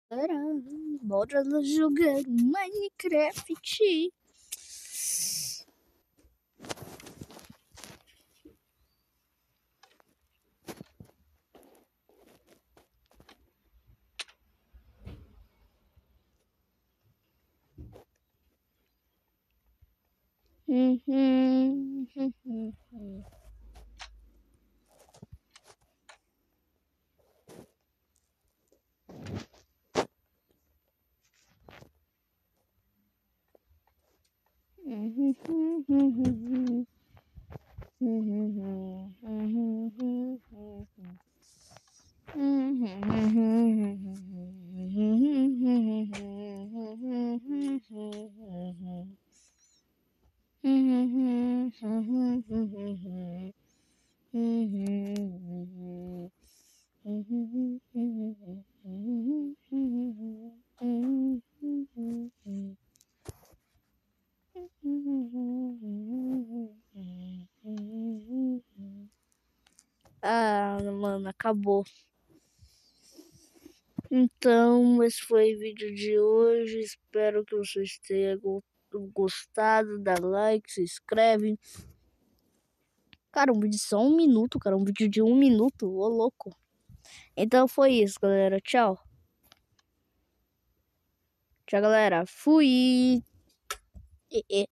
Bora jogar Minecraft. Ah, mano, acabou. Então, esse foi o vídeo de hoje. Espero que vocês tenham gostado. Dá like, se inscreve. Cara, um vídeo de só 1 minuto, cara. Um vídeo de 1 minuto. Ô, louco. Então foi isso, galera. Tchau. Tchau, galera. Fui.